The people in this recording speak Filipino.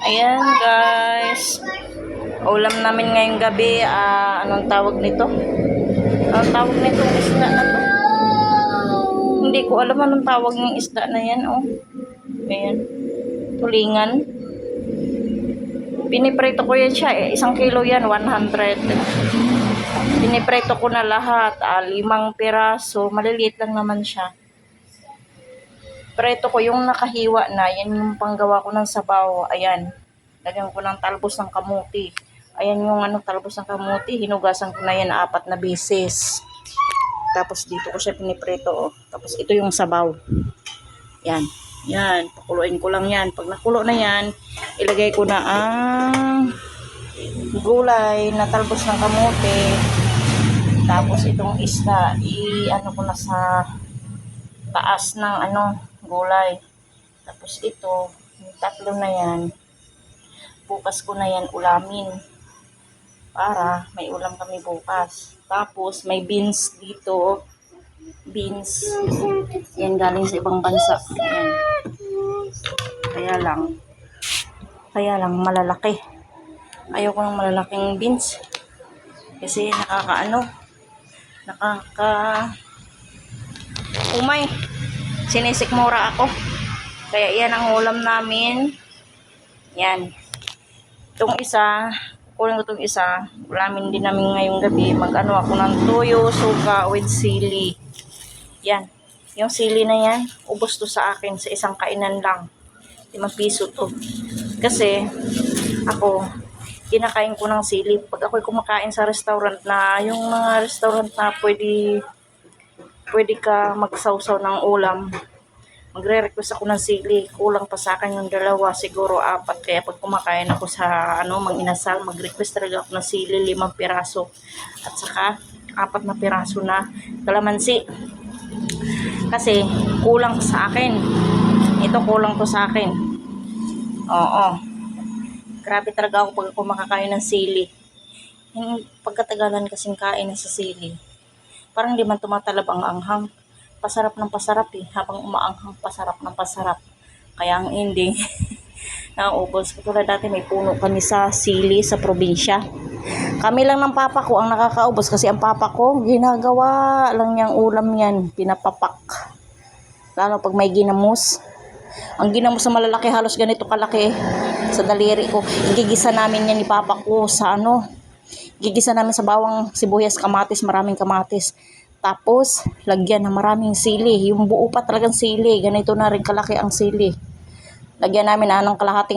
Ayan guys. Ulam namin ngayong gabi, anong tawag nito? Anong tawag nitong isda na to? Hindi ko alam anong tawag ng isda na yan, oh. Ayan. Tulingan. Piniprito ko yan siya, 1 kilo yan, 100. Piniprito ko na lahat, 5 piraso. Maliliit lang naman siya. Preto ko yung nakahiwa na, yan yung panggawa ko ng sabaw. Ayan. Lagyan ko ng talbos ng kamuti. Ayan yung talbos ng kamuti. Hinugasan ko na yan 4 na beses. Tapos dito ko siya piniprito. Oh. Tapos ito yung sabaw. Yan. Yan. Pakuluin ko lang yan. Pag nakulo na yan, ilagay ko na ang gulay na talbos ng kamuti. Tapos itong isda, ko na sa taas ng gulay. Tapos ito, yung 3 na yan, bukas ko na yan ulamin para may ulam kami bukas. Tapos may beans dito, beans yan galing sa ibang bansa. Ayan. Kaya lang malalaki, ayoko ng malalaking beans kasi umay, sinisikmura ako. Kaya yan ang ulam namin. Yan. Itong isa, kukunin ko itong isa. Ulamin din namin ngayong gabi. Ako ng toyo, suka with sili. Yan. Yung sili na yan, ubos to sa akin sa isang kainan lang. 5 piso to. Kasi, ako, kinakain ko ng sili. Pag ako'y kumakain sa restaurant na, yung mga restaurant na pwede ka magsawsaw ng ulam, magre-request ako ng sili. Kulang pa sa akin yung 2, siguro 4. Kaya pag kumakain ako sa Mang-Inasal, mag-request talaga ako ng sili, 5 piraso. At saka 4 na piraso na kalamansi. Kasi kulang sa akin. Ito kulang to sa akin. Oo. Grabe talaga ako pag ako makakain ng sili. Yung pagkatagalan kasing kain na sa sili, parang di man tumatalab ang anghang. Pasarap ng pasarap eh. Habang umaanghang, pasarap ng pasarap. Kaya ang ending, nauubos. Katulad dati may puno kami sa sili sa probinsya. Kami lang ng papa ko ang nakakaubos kasi ang papa ko, ginagawa lang niyang ulam yan. Pinapapak. Lalo pag may ginamos. Ang ginamos na malalaki, halos ganito kalaki sa daliri ko. Igigisa namin yan ni papa ko sa gigisa namin sa bawang, sibuyas, kamatis, maraming kamatis. Tapos, lagyan ng maraming sili. Yung buo pa talagang sili. Ganito na rin kalaki ang sili. Lagyan namin ng kalahating